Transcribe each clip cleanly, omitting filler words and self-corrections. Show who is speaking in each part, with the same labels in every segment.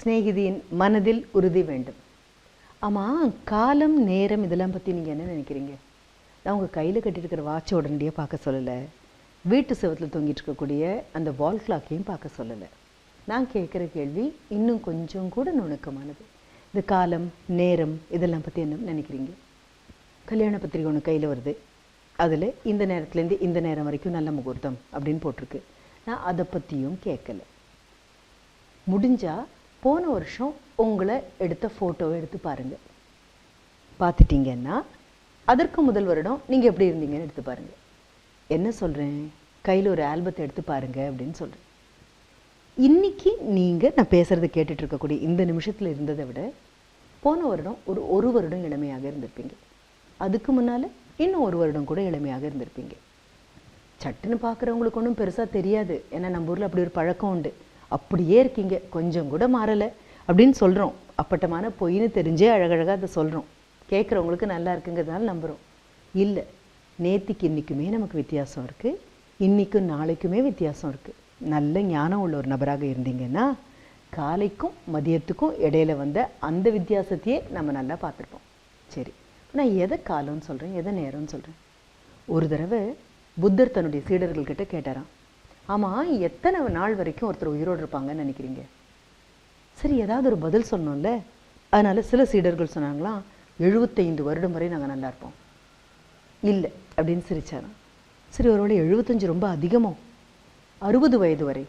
Speaker 1: சிநேகிதியின் மனதில் உறுதி வேண்டும். ஆமாம், காலம் நேரம் இதெல்லாம் பற்றி நீங்கள் என்ன நினைக்கிறீங்க? நான் உங்கள் கையில் கட்டியிருக்கிற வாட்சை உடனடியாக பார்க்க சொல்லலை, வீட்டு செவத்தில் தொங்கிட்டு இருக்கக்கூடிய அந்த வால் கிளாக்கையும் பார்க்க சொல்லலை. நான் கேட்குற கேள்வி இன்னும் கொஞ்சம் கூட நுணுக்கமானது. இந்த காலம் நேரம் இதெல்லாம் பற்றி என்ன நினைக்கிறீங்க? கல்யாண பத்திரிகை ஒன்று கையில் வருது, அதில் இந்த நேரத்துலேருந்து இந்த நேரம் வரைக்கும் நல்ல முகூர்த்தம் அப்படின்னு போட்டிருக்கு. நான் அதை பற்றியும் கேட்கலை. முடிஞ்சால் போன வருஷம் உங்களை எடுத்த ஃபோட்டோவை எடுத்து பாருங்கள். பார்த்துட்டிங்கன்னா அதற்கு முதல் வருடம் நீங்கள் எப்படி இருந்தீங்கன்னு எடுத்து பாருங்கள். என்ன சொல்கிறேன்? கையில் ஒரு ஆல்பத்தை எடுத்து பாருங்கள் அப்படின்னு சொல்கிறேன். இன்றைக்கி நீங்கள் நான் பேசுகிறத கேட்டுட்டு இருக்கக்கூடிய இந்த நிமிஷத்தில் இருந்ததை விட போன வருடம் ஒரு வருடம் இளமையாக இருந்திருப்பீங்க. அதுக்கு முன்னால் இன்னும் ஒரு வருடம் கூட இளமையாக இருந்திருப்பீங்க. சட்டுன்னு பார்க்குறவங்களுக்கு ஒன்றும் பெருசாக தெரியாது. ஏன்னா நம்ம ஊரில் அப்படி ஒரு பழக்கம் உண்டு. அப்படியே இருக்கீங்க, கொஞ்சம் கூட மாறலை அப்படின்னு சொல்கிறோம். அப்பட்டமான பொய்ன்னு தெரிஞ்சே அழகழகாக அதை சொல்கிறோம். கேட்குறவங்களுக்கு நல்லா இருக்குங்கிறதுனால நம்புகிறோம். இல்லை, நேத்திக்கு இன்றைக்குமே நமக்கு வித்தியாசம் இருக்குது, இன்றைக்கும் நாளைக்குமே வித்தியாசம் இருக்குது. நல்ல ஞானம் உள்ள ஒரு நபராக இருந்தீங்கன்னா காலைக்கும் மதியத்துக்கும் இடையில வந்த அந்த வித்தியாசத்தையே நம்ம நல்லா பார்த்துருப்போம். சரி, நான் எதை காலம்னு சொல்கிறேன், எதை நேரம்னு சொல்கிறேன்? ஒரு தடவை புத்தர் தன்னுடைய சீடர்கள்கிட்ட கேட்டாராம், ஆமாம், எத்தனை நாள் வரைக்கும் ஒருத்தர் உயிரோடு இருப்பாங்கன்னு நினைக்கிறீங்க? சரி, ஏதாவது ஒரு பதில் சொல்லணும்ல. அதனால் சில சீடர்கள் சொன்னாங்களாம், 75 வருடம் வரை நாங்கள் நல்லா இருப்போம். இல்லை அப்படின்னு சிரிச்சாராம். சரி, ஒருவேளை 75 ரொம்ப அதிகமோ? 60 வயது வரை?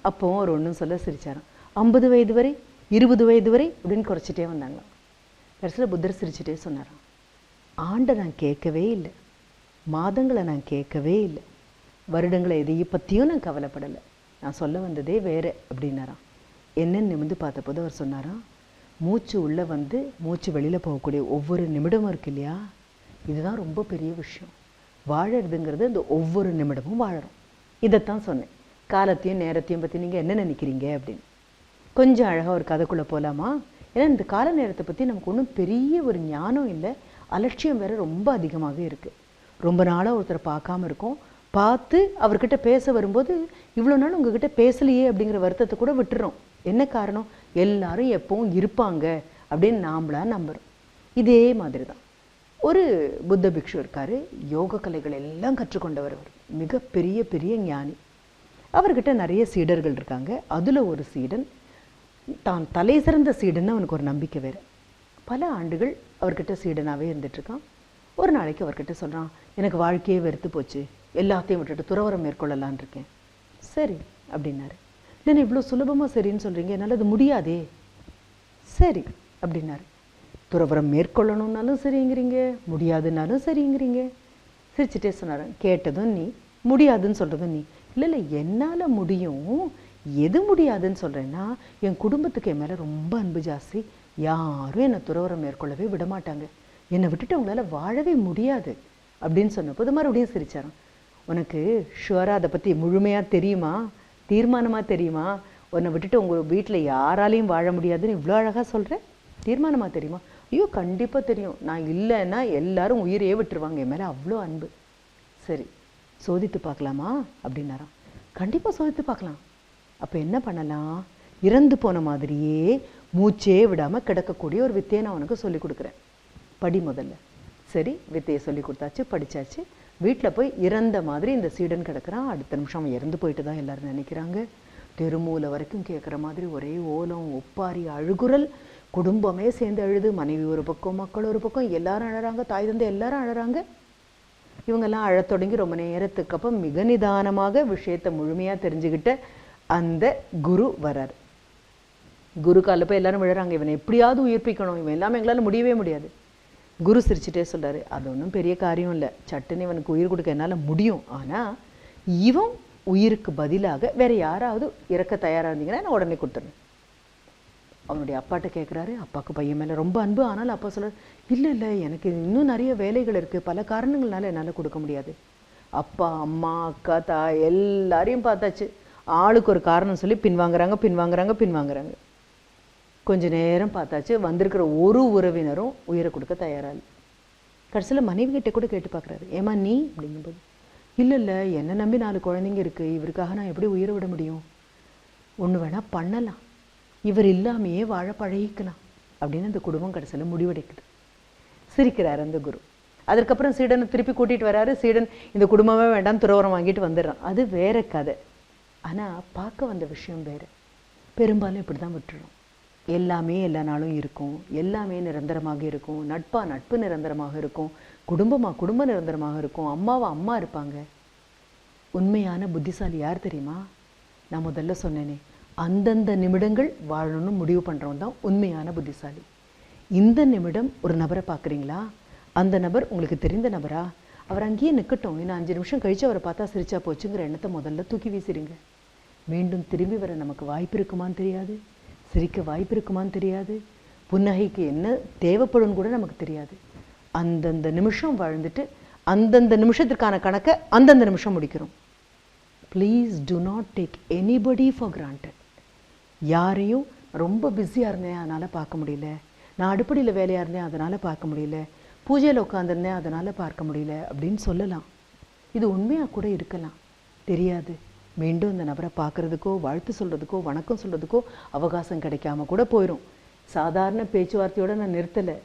Speaker 1: அப்போ ஒரு ஒன்றும் சொல்ல சிரிச்சாராம். 50 வயது வரை, 20 வயது வரை அப்படின்னு குறைச்சிட்டே வந்தாங்களாம். கடைசியில் புத்தர் சிரிச்சுட்டே சொன்னாராம், ஆண்டை நான் கேட்கவே இல்லை, மாதங்களை நான் கேட்கவே இல்லை, வருடங்களை எதையும் பற்றியும் நான் கவலைப்படலை, நான் சொல்ல வந்ததே வேறு அப்படின்னாராம். என்னன்னு நிமிர்ந்து பார்த்தபோது அவர் சொன்னாராம், மூச்சு உள்ளே வந்து மூச்சு வெளியில் போகக்கூடிய ஒவ்வொரு நிமிடமும் இருக்கு இல்லையா, இதுதான் ரொம்ப பெரிய விஷயம். வாழறதுங்கிறது இந்த ஒவ்வொரு நிமிடமும் வாழறோம். இதைத்தான் சொன்னேன். காலத்தையும் நேரத்தையும் பற்றி நீங்கள் என்ன நினைக்கிறீங்க அப்படின்னு. கொஞ்சம் அழகாக ஒரு கதைக்குள்ளே போகலாமா? ஏன்னா இந்த கால நேரத்தை பற்றி நமக்கு ஒன்றும் பெரிய ஒரு ஞானம் இல்லை, அலட்சியம் வேறு ரொம்ப அதிகமாக இருக்குது. ரொம்ப நாளாக ஒருத்தரை பார்க்காம இருக்கோம், பார்த்து அவர்கிட்ட பேச வரும்போது இவ்வளோ நாள் உங்ககிட்ட பேசலையே அப்படிங்கிற வருத்தத்தை கூட விட்டுறோம். என்ன காரணம்? எல்லாரும் எப்பவும் இருப்பாங்க அப்படின்னு நாமளா நம்புகிறோம். இதே மாதிரி தான் ஒரு புத்த பிக்ஷு இருக்கார். யோக கலைகள் எல்லாம் கற்றுக்கொண்டவர். அவர் மிக பெரிய பெரிய ஞானி. அவர்கிட்ட நிறைய சீடர்கள் இருக்காங்க. அதில் ஒரு சீடன் தான் தலை சிறந்த சீடன்னு அவனுக்கு ஒரு நம்பிக்கை வேறு. பல ஆண்டுகள் அவர்கிட்ட சீடனாகவே இருந்துகிட்ருக்கான். ஒரு நாளைக்கு அவர்கிட்ட சொல்கிறான், எனக்கு வாழ்க்கையே வெறுத்து போச்சு, எல்லாத்தையும் விட்டுட்டு துறவரம் மேற்கொள்ளலான் இருக்கேன். சரி அப்படின்னாரு. இல்லைன்னா இவ்வளோ சுலபமாக சரின்னு சொல்கிறீங்க, என்னால் அது முடியாதே. சரி அப்படின்னாரு. துறவரம் மேற்கொள்ளணுன்னாலும் சரிங்கிறீங்க, முடியாதுன்னாலும் சரிங்கிறீங்க. சிரிச்சுட்டே சொன்னார், கேட்டதும் நீ, முடியாதுன்னு சொல்கிறதும் நீ. இல்லை, என்னால் முடியும், எது முடியாதுன்னு சொல்கிறேன்னா என் குடும்பத்துக்கு என் மேலே ரொம்ப அன்பு ஜாஸ்தி, யாரும் என்னை துறவரம் மேற்கொள்ளவே விட மாட்டாங்க, என்னை விட்டுட்டு அவங்களால வாழவே முடியாது அப்படின்னு சொன்னபோது மறுபடியும் சிரிச்சாராம். உனக்கு ஷுவராக அதை பற்றி முழுமையாக தெரியுமா, தீர்மானமாக தெரியுமா? உன்னை விட்டுட்டு உங்கள் வீட்டில் யாராலையும் வாழ முடியாதுன்னு இவ்வளோ அழகாக சொல்கிறேன், தீர்மானமாக தெரியுமா? ஐயோ கண்டிப்பாக தெரியும், நான் இல்லைன்னா எல்லாரும் உயிரையே விட்டுருவாங்க, என் மேலே அவ்வளோ அன்பு. சரி, சோதித்து பார்க்கலாமா அப்படின்னாராம். கண்டிப்பாக சோதித்து பார்க்கலாம். அப்போ என்ன பண்ணலாம்? இறந்து போன மாதிரியே மூச்சே விடாமல் கிடக்கக்கூடிய ஒரு வித்தையை நான் உனக்கு சொல்லிக் கொடுக்குறேன், படி முதல்ல. சரி, வித்தையை சொல்லி கொடுத்தாச்சு, படித்தாச்சு. வீட்டில் போய் இறந்த மாதிரி இந்த சீடன் கிடக்கிறான். அடுத்த நிமிஷம் அவன் இறந்து போயிட்டு தான் எல்லோரும் நினைக்கிறாங்க. தெருமூலை வரைக்கும் கேட்குற மாதிரி ஒரே ஓலம், ஒப்பாரி, அழுகுரல். குடும்பமே சேர்ந்து அழுது, மனைவி ஒரு பக்கம், மக்கள் ஒரு பக்கம், எல்லாரும் அழறாங்க, தாய் தந்தை எல்லாரும் அழறாங்க. இவங்கெல்லாம் அழத் தொடங்கி ரொம்ப நேரத்துக்கு அப்புறம் மிக நிதானமாக விஷயத்தை முழுமையாக தெரிஞ்சுக்கிட்ட அந்த குரு வரார். குரு காலில் போய் எல்லாரும் விழுறாங்க, இவனை எப்படியாவது உயிர்ப்பிக்கணும், இவன் எல்லாமே எங்களால் முடியவே முடியாது. குரு சிரிச்சுட்டே சொல்கிறாரு, அது ஒன்றும் பெரிய காரியம் இல்லை, சட்டுன்னு இவனுக்கு உயிர் கொடுக்க என்னால் முடியும், ஆனால் இவன் உயிருக்கு பதிலாக வேறு யாராவது இறக்க தயாராக இருந்தீங்கன்னா நான் உடனே கொடுத்துருவேன். அவனுடைய அப்பாட்ட கேட்குறாரு. அப்பாவுக்கு பையன் மேலே ரொம்ப அன்பு. ஆனால் அப்பா சொல்கிறார், இல்லை இல்லை, எனக்கு இன்னும் நிறைய வேலைகள் இருக்குது, பல காரணங்கள்னால என்னால் கொடுக்க முடியாது. அப்பா, அம்மா, அக்கா, தாய் எல்லாரையும் பார்த்தாச்சு, ஆளுக்கு ஒரு காரணம் சொல்லி பின்வாங்குறாங்க. கொஞ்ச நேரம் பார்த்தாச்சு, வந்திருக்கிற ஒரு உறவினரும் உயிரை கொடுக்க தயாராக. கடைசியில் மனைவி கிட்டே கூட கேட்டு பார்க்குறாரு, ஏமா நீ அப்படிங்கும்போது, இல்லை என்னை நம்பி 4 குழந்தைங்க இருக்குது, இவருக்காக நான் எப்படி உயிரை விட முடியும்? ஒன்று வேணால் பண்ணலாம், இவர் இல்லாமையே வாழ பழகிக்கலாம் அப்படின்னு அந்த குடும்பம் கடைசியில் முடிவெடுக்குது. சிரிக்கிறார் அந்த குரு. அதற்கப்புறம் சீடனை திருப்பி கூட்டிகிட்டு வராரு. சீடன் இந்த குடும்பமே வேண்டாம் துறவரம் வாங்கிட்டு வந்துடுறான். அது வேற கதை. ஆனால் பார்க்க வந்த விஷயம் வேறு. பெரும்பாலும் இப்படி தான் விட்டுறோம். எல்லாமே எல்லா நாளும் இருக்கும், எல்லாமே நிரந்தரமாக இருக்கும், நட்பு நிரந்தரமாக இருக்கும், குடும்பம் நிரந்தரமாக இருக்கும், அம்மா இருப்பாங்க. உண்மையான புத்திசாலி யார் தெரியுமா? நான் முதல்ல சொன்னேனே, அந்தந்த நிமிடங்கள் வாழணும்னு முடிவு பண்ணுறவன் தான் உண்மையான புத்திசாலி. இந்த நிமிடம் ஒரு நபரை பார்க்குறீங்களா, அந்த நபர் உங்களுக்கு தெரிந்த நபரா, அவர் அங்கேயே நிற்கட்டும், இன்னும் 5 நிமிஷம் கழித்து அவரை பார்த்தா சிரிச்சா போச்சுங்கிற எண்ணத்தை முதல்ல தூக்கி வீசிடுங்க. மீண்டும் திரும்பி வர நமக்கு வாய்ப்பு இருக்குமான்னு தெரியாது, சிரிக்க வாய்ப்பு இருக்குமான்னு தெரியாது, புன்னகைக்கு என்ன தேவைப்படும் கூட நமக்கு தெரியாது. அந்தந்த நிமிஷம் வாழ்ந்துட்டு அந்தந்த நிமிஷத்துக்கான கணக்கை அந்தந்த நிமிஷம் முடிக்கிறோம். Please to not take anybody for granted. யாரையும் ரொம்ப பிஸியாக இருந்தேன் அதனால் பார்க்க முடியல, நான் அடுப்படியில் வேலையாக இருந்தேன் அதனால் பார்க்க முடியல, பூஜையில் உட்காந்துருந்தேன் அதனால் பார்க்க முடியல அப்படின்னு சொல்லலாம். இது உண்மையாக கூட இருக்கலாம், தெரியாது. மீண்டும் இந்த நபரை பார்க்குறதுக்கோ வாழ்த்து சொல்கிறதுக்கோ வணக்கம் சொல்கிறதுக்கோ அவகாசம் கிடைக்காம கூட போயிடும். சாதாரண பேச்சுவார்த்தையோடு நான் நிறுத்தலை.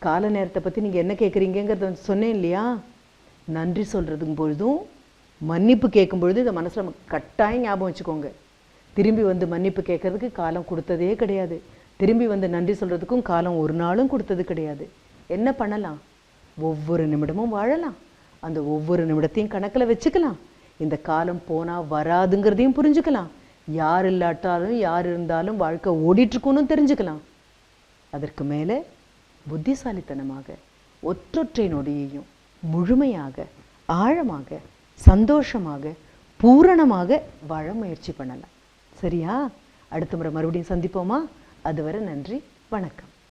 Speaker 1: கால நேரத்தை பற்றி நீங்கள் என்ன கேட்குறீங்கிறத சொன்னேன் இல்லையா? நன்றி சொல்கிறதுக்கும் பொழுதும் மன்னிப்பு கேட்கும் பொழுது இதை மனசில் நம்ம கட்டாயம் ஞாபகம் வச்சுக்கோங்க. திரும்பி வந்து மன்னிப்பு கேட்கறதுக்கு காலம் கொடுத்ததே கிடையாது. திரும்பி வந்து நன்றி சொல்கிறதுக்கும் காலம் ஒரு நாளும் கொடுத்தது கிடையாது. என்ன பண்ணலாம்? ஒவ்வொரு நிமிடமும் வாழலாம், அந்த ஒவ்வொரு நிமிடத்தையும் கணக்கில் வச்சுக்கலாம். இந்த காலம் போனால் வராதுங்கிறதையும் புரிஞ்சுக்கலாம். யார் இல்லாட்டாலும் யார் இருந்தாலும் வாழ்க்கை ஓடிட்டுருக்குன்னு தெரிஞ்சுக்கலாம். அதற்கு மேலே புத்திசாலித்தனமாக ஒற்றொற்றை நொடியையும் முழுமையாக ஆழமாக சந்தோஷமாக பூரணமாக வாழ முயற்சி பண்ணலாம். சரியா? அடுத்த முறை மறுபடியும் சந்திப்போமா? அதுவரை நன்றி, வணக்கம்.